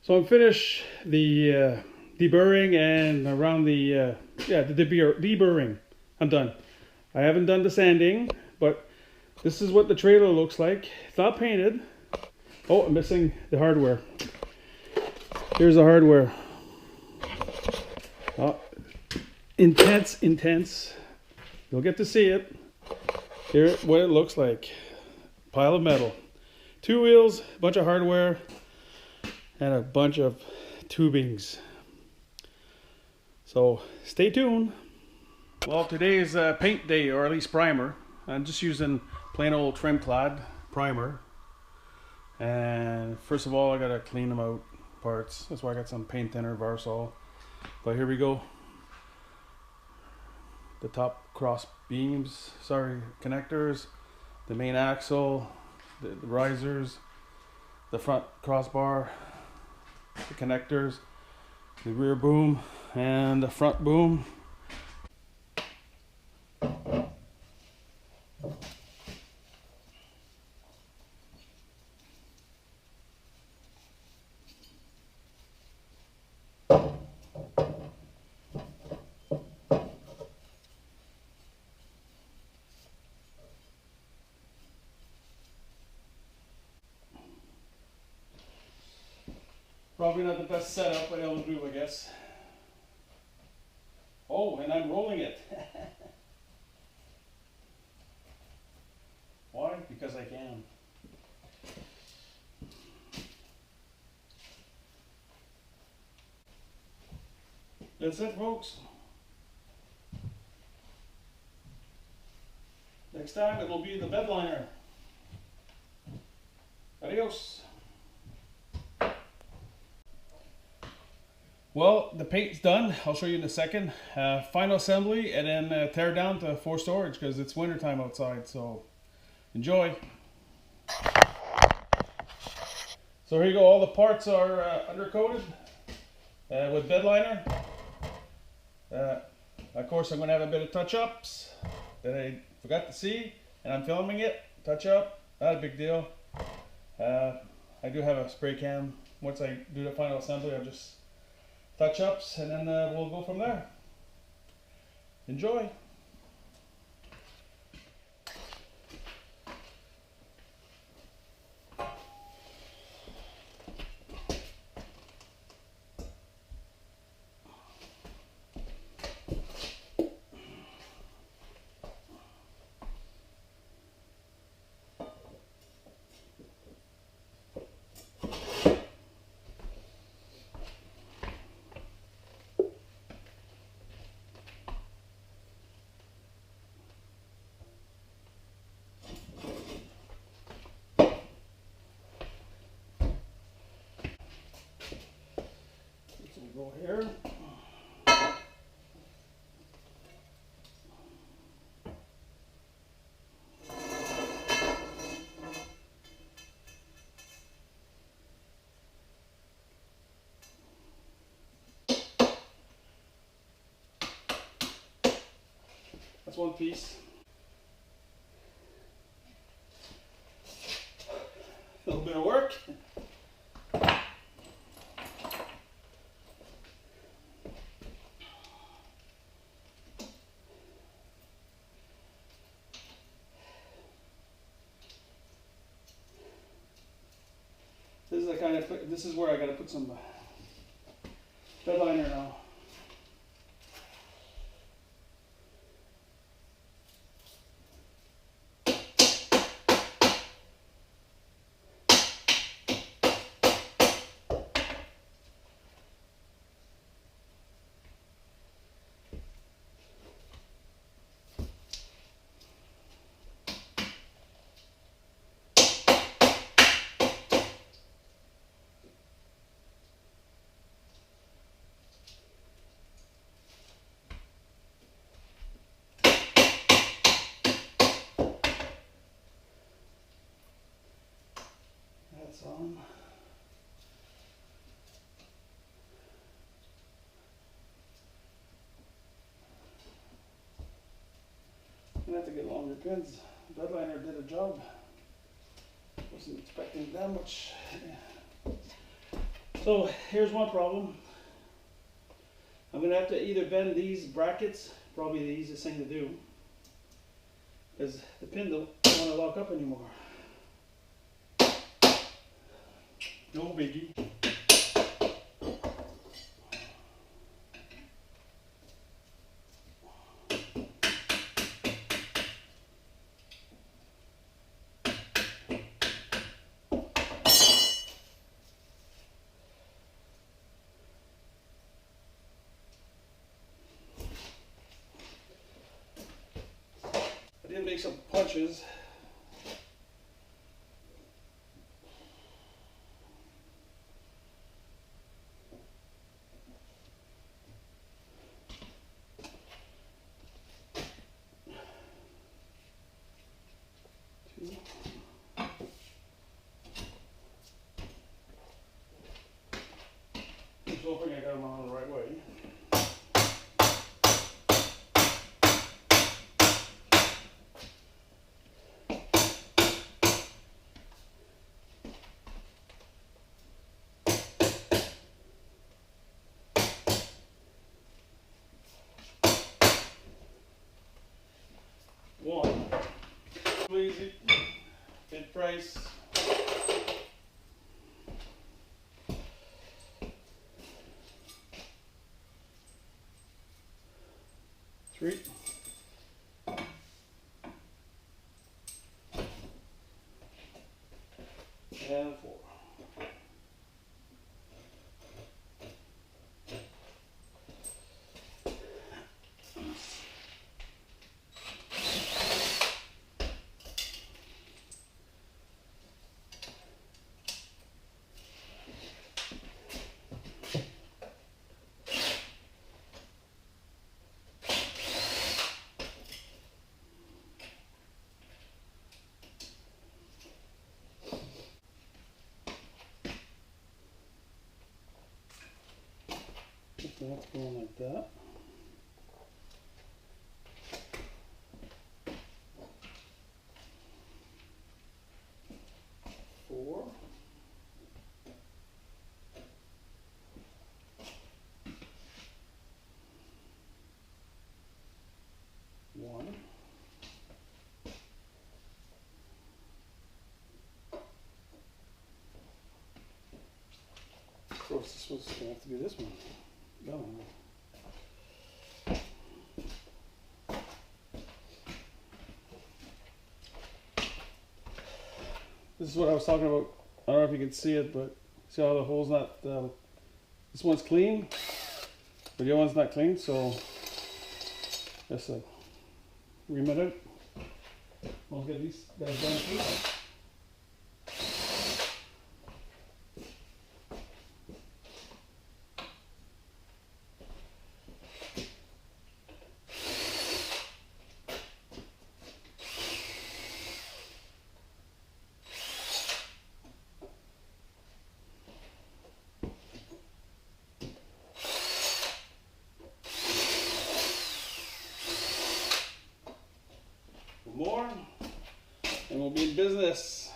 So I'm finished the deburring and around the deburring. I'm done. I haven't done the sanding, but this is what the trailer looks like. It's not painted. Oh, I'm missing the hardware. Here's the hardware. Oh, intense. You'll get to see it. Here, what it looks like. Pile of metal. 2 wheels, a bunch of hardware, and a bunch of tubings. So stay tuned. Well, today is paint day, or at least primer. I'm just using plain old trim clad primer. And first of all, I gotta clean them out parts. That's why I got some paint thinner, Varsol. But here we go. The top cross beams, connectors, the main axle, the risers, the front crossbar, the connectors, the rear boom, and the front boom. Probably not the best setup, but it'll do, I guess. Oh, and I'm rolling it. Why? Because I can. That's it, folks. Next time it'll be the bed liner. Adios. Well, the paint's done. I'll show you in a second. Final assembly, and then tear down to for storage because it's wintertime outside. So enjoy. So here you go. All the parts are undercoated with bed liner. Of course, I'm going to have a bit of touch-ups that I forgot to see, and I'm filming it. Touch-up, not a big deal. I do have a spray can. Once I do the final assembly, I'll just touch-ups, and then we'll go from there. Enjoy. Go here. That's one piece. A little bit of work. This is where I gotta put some bed liner now. That's on. I'm gonna have to get longer pins. Bed liner did a job. Wasn't expecting that much So here's one problem. I'm going to have to either bend these brackets, probably the easiest thing to do, because the pin don't want to lock up anymore. No biggie. I did make some punches. Just hoping I got them on the right way. One. Easy. Good price. Three. And four. That's going like that. Four. One. Of course, this was going to have to be this one. No. This is what I was talking about. I don't know if you can see it, but see how the hole's not, this one's clean, but the other one's not clean, so just remit it. I'll get these guys done too. More, and we'll be in business.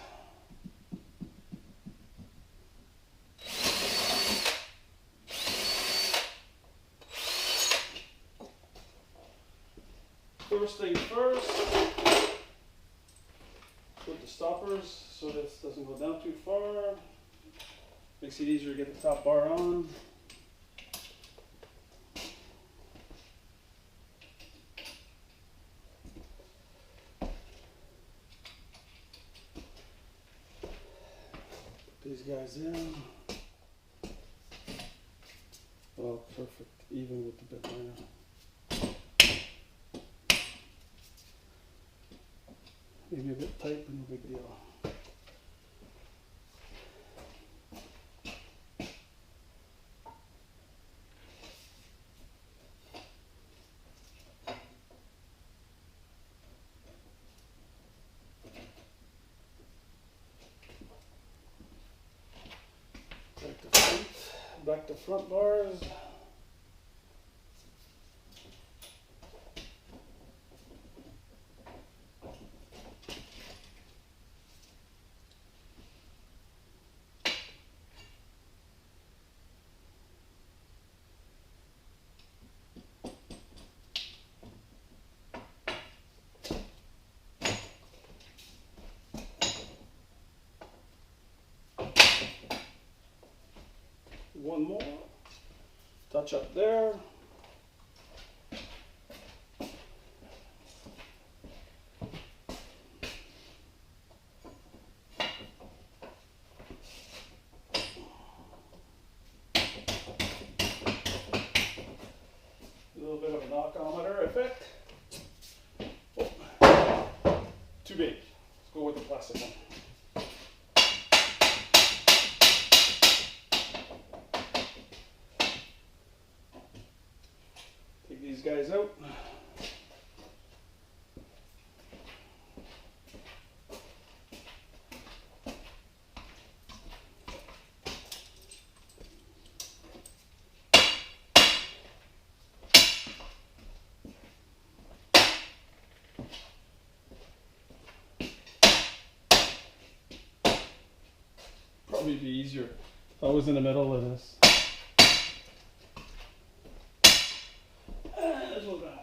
First thing first, put the stoppers so this doesn't go down too far. Makes it easier to get the top bar on. These guys in. Oh, perfect. Even with the bit liner. Maybe a bit tight, but no big deal. Back to front bars. one more. Touch up there. A little bit of a knock-on effect. Oh, too big. Let's go with the plastic one. Take these guys out. Probably be easier if I was in the middle of this. That's what's gonna happen.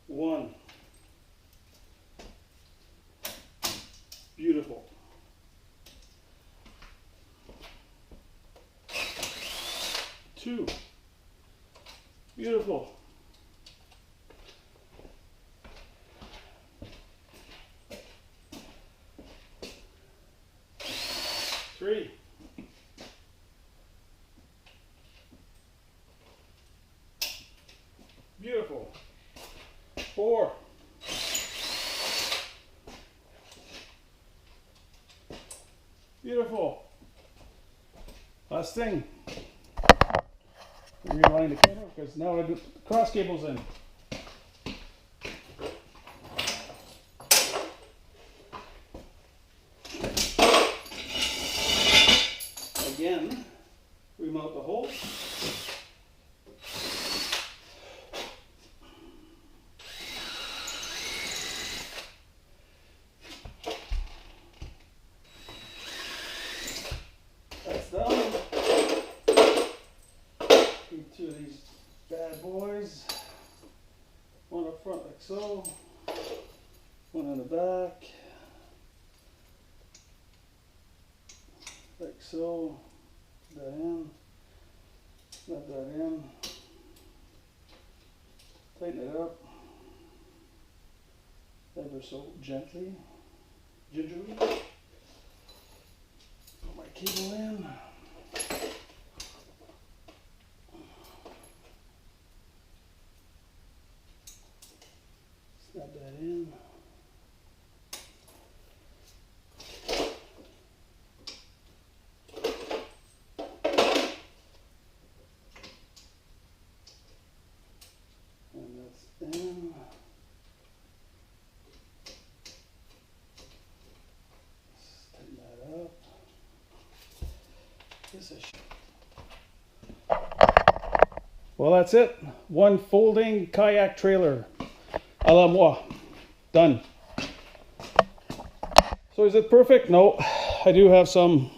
One. Beautiful. Two. Beautiful. Three. Beautiful. Four. Beautiful. Last thing. Realign the camera because now I do the cross cables in. Again, remount the hole. That's done. Two of these bad boys. One up front like so. One on the back. Like so. That in. Snap that in. Tighten it up. Ever so gently. Gingerly. Put my cable in. Snap that in. And that's in. Tighten that up. This is. Well, that's it. One folding kayak trailer. A la moi. Done. So is it perfect? No. I do have some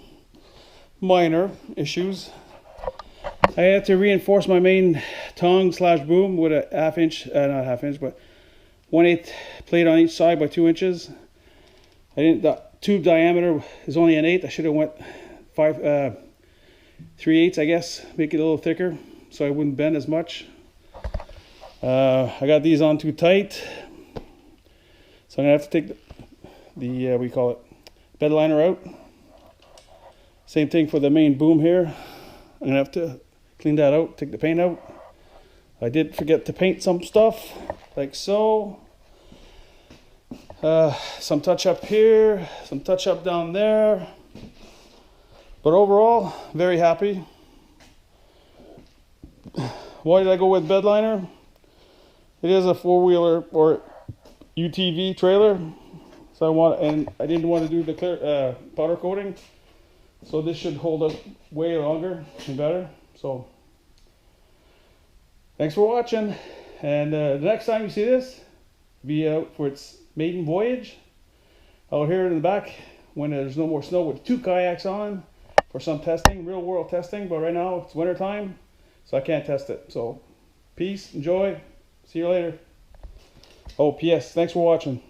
minor issues. I had to reinforce my main tongue slash boom with a half inch, not half inch, but 1/8 plate on each side by 2 inches. I didn't, the tube diameter is only an 1/8. I should have went 3/8, I guess. Make it a little thicker so I wouldn't bend as much. I got these on too tight, so I'm gonna have to take the we call it bed liner out. Same thing for the main boom here. I'm gonna have to clean that out, take the paint out. I did forget to paint some stuff, like so. Some touch up here, some touch up down there. But overall, very happy. Why did I go with bedliner? It is a 4-wheeler or UTV trailer, so I didn't want to do the clear powder coating, so this should hold up way longer and better. So thanks for watching, and the next time you see this, be out for its maiden voyage out here in the back when there's no more snow, with 2 kayaks on for some testing, real world testing. But right now it's winter time, so I can't test it. So peace, enjoy, see you later. Oh, P.S. Thanks for watching.